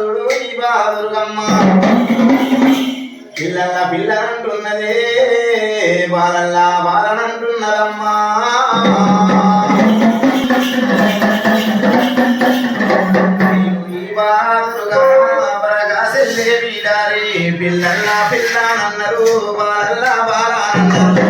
చూడు ఈ బాదురుగమ్మ పిల్లల పిల్లనంటున్నదే బాలల్లా బాలనంటున్నదమ్మా పిల్లల్లా పిల్లనన్నారు బాలల్లా బాలనన్నారు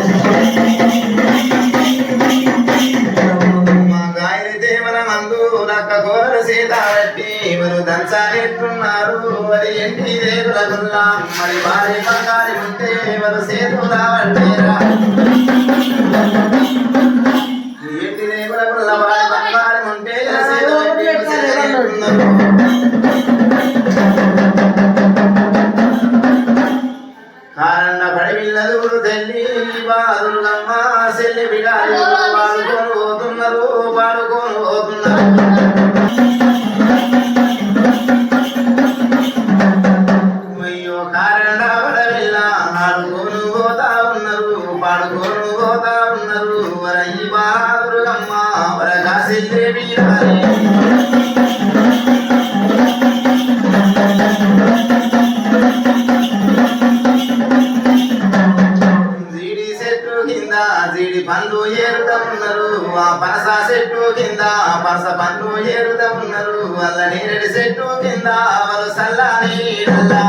మా గాయని దేవల మందు నక్క కోరల సీతారెడ్డి మరి దంచాలెట్టున్నారు మరి ఎంటి దేవుల గుల్లా మరి వారి బంగారి ఉంటే మరి సేతుల వడ్డేరా ఎంటి దేవుల గుల్లా వారి బంగారం ఉంటే సేతు కారణ పడివిల్లదు తల్లి బాదురుగమ్మ సెల్లి బిడాలు పాడుకొని పోతున్నారు పాడుకొని పోతున్నారు అయ్యో కారణ పడవిల్ల ఆడుకొని పోతా ఉన్నారు పాడుకొని పోతా ఉన్నారు వర ఈ బాదురుగమ్మ వరగా సెల్లి బిడాలి జీడి పండ్లు ఏరుతా ఉన్నారు ఆ పనస చెట్టు కింద పనస పండ్లు ఏరుతా ఉన్నారు వాళ్ళ నీరడి చెట్టు కింద వాళ్ళు సల్లాని నీడల్లా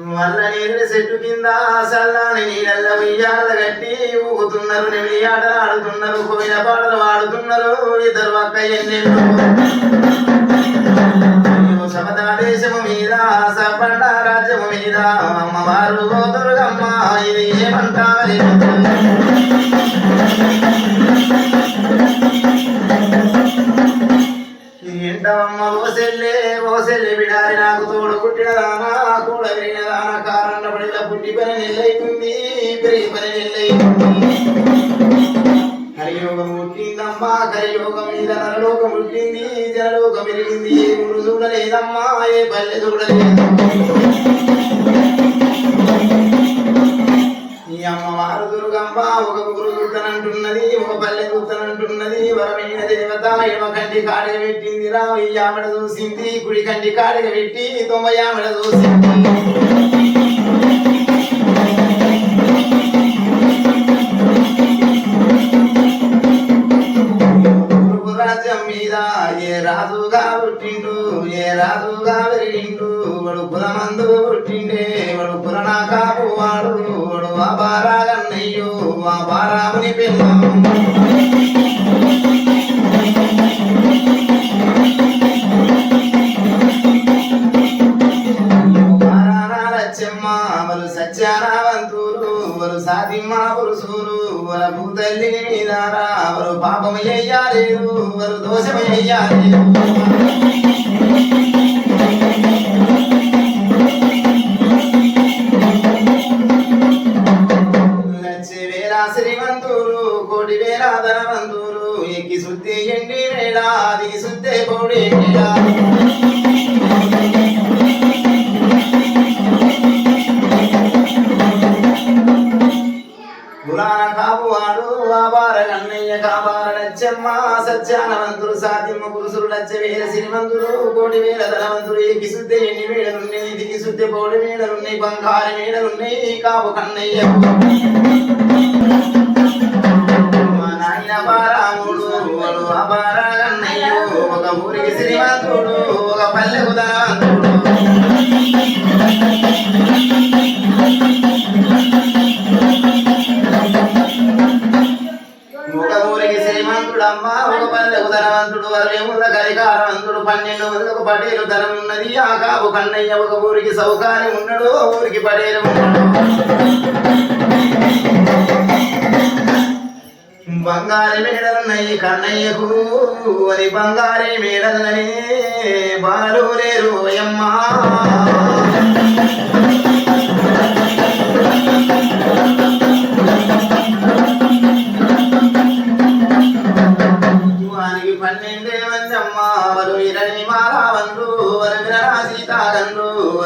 వల్ల నీరు చెట్టు కింద సల్లాని నీళ్ళ ఉయ్యాల కట్టి ఊగుతున్నారు నెమిలి ఆటలు ఆడుతున్నారు కోయిన పాటలు వాడుతున్నారు ఇద్దరు అక్క ఎన్నెళ్ళు సపద దేశము మీద సపండ రాజ్యము మీద అమ్మవారు దుర్గమ్మ ఇది ఏమంటావని ఏంటమ్మ ఓ సెల్లె బిడారి నాకు తోడు పుట్టిన దానా కూడా విరిగిన దానా కారణ పడిన పుట్టి పని నెల్లైతుంది పెరిగి పని నెల్లైతుంది కలియోగం పుట్టిందమ్మా కలియోగం మీద నరలోకం పుట్టింది జనలోకం పెరిగింది ఏ ఊరు చూడలేదమ్మా ఏ పల్లె చూడలేదు ఈ అమ్మవారు దుర్గమ్మ ఒక ఊరు చూస్తానంటున్నది ఒక పల్లె చూస్తానంటున్నది వరమైన దేవత ఎడమ కంటి కాడిగ పెట్టింది రా వెయ్యి ఆమెడ చూసింది కుడి కంటి కాడిగ పెట్టి 90 ఆమెడ చూసింది రాజ్యం మీద ఏ రాజుగా పుట్టిండు ఏ రాజుగా పెరిగిండు వాడు కులమందు పుట్టిండే వాడు కులనా కాపు వాడు వాడు ఆ బారాగన్నయ్యో ఆ బారాముని పిల్లం వాళ్ళు సత్యానావంతులు వాళ్ళు సాతిమా పురుషులు వాళ్ళ భూతల్లి మీదారా వాళ్ళు పాపము చెయ్యాలేరు వాళ్ళు దోషము చెయ్యాలేరు లక్షవేల శ్రీమంతులు కోటి వేల ధనవంతులు ఎక్కి శుద్ధి ఎండి వేళ దిగి శుద్ధి కోడి వేళ పురాణ కాపువాడు ఆబార కన్నయ్య కాబార లచ్చమ్మ సత్యానవంతులు సాతిమ్మ పురుషులు లచ్చవేల శ్రీమంతులు కోటి వేల ధనవంతులు ఎక్కి శుద్ధి ఎన్ని మేడలున్నాయి దిగి శుద్ధి కోడి మేడలున్నాయి బంగారు మేడలున్నాయి కాపు కన్నయ్య మా నాయన బారాముడు వాడు ఆబార కన్నయ్య ఒక ఊరికి శ్రీమంతుడు ఒక పల్లెకు ధనవంతుడు ఒక ఊరికి శ్రీమంతుడమ్మ ఒక పల్లెకు ధనవంతుడు వరేముల గరికారవంతుడు 12 మందికి పటేలు ధనం ఉన్నది ఆ కాపు కన్నయ్య ఒక ఊరికి సౌకార్యం ఉన్నాడు ఊరికి పటేలు ఉన్నాడు బంగారు మేడలున్నాయి కన్నయ్యకు అని బంగారే మేడలని బాలు లేరు అమ్మా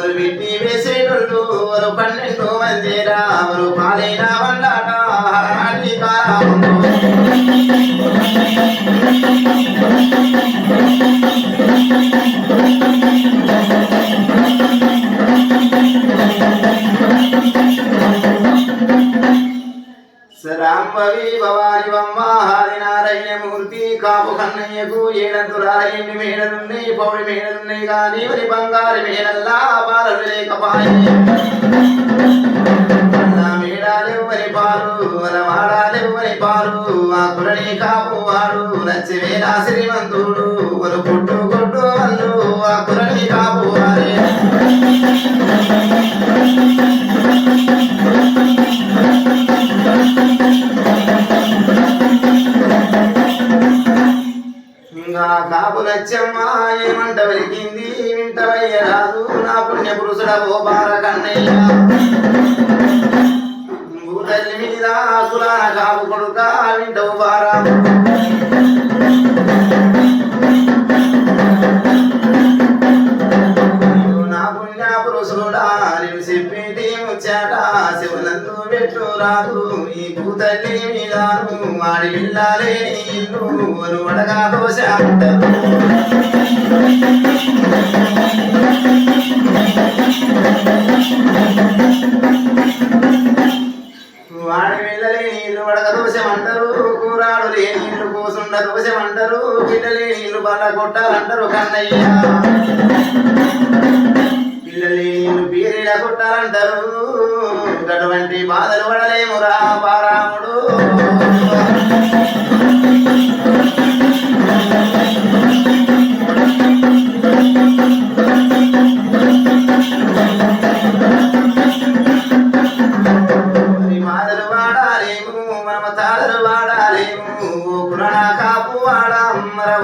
ఒరు బిడ్డి వేసేటోళ్ళు ఒరు 12 మందిరా ఒరు పాలైన వండాట హరాడి కాలముందు రాంబవి భవాని బొమ్మ ఆదినారాయణ మూర్తి కాపు కన్నయ్యకు ఏడంతురాలయండి మేడలున్నాయి పౌడి మేడలున్నాయి కానీ వరి బంగారు మేడల్లా పాలలు లేకపాయి మేడాలెవ్వరి పాలు వాడాలెవ్వరి పాలు ఆ కులని కాపు వాడు నచ్చివేలా శ్రీమంతుడు ఒక కొట్టు కొట్టు వాళ్ళు ఆ కులని కాపు వారే కాపు నచ్చమ్మ ఏమంట వెలిగింది వింటవయ్య రాదు నా పుణ్య పురుషుడ ఓ బార కన్నయ్య భూతల్లి మీద కులాన కాపు కొడుక వింటవు బారా నా పుణ్య పురుషుడా నేను చెప్పేటి ముచ్చాట శివనందు పెట్టు రాదు ఈ భూతల్లి మీదాను వాడి వెళ్ళాలే ఇల్లు వడగా దోశ అంటారు వాడి వెళ్ళలే నీళ్లు వడక దోశమంటారు కూరాడు లేని నీళ్లు కూసుండ దోశమంటారు పిల్లలే నీళ్లు బల్ల కొట్టాలంటారు కన్నయ్య పిల్లలే నీళ్లు పీరిలా కొట్టాలంటారు అటువంటి బాధలు పడలేమురా పారాముడు మాదలు వాడాలేము మనమ తాళలు వాడాలేము కులనా కాపు వాడా మరో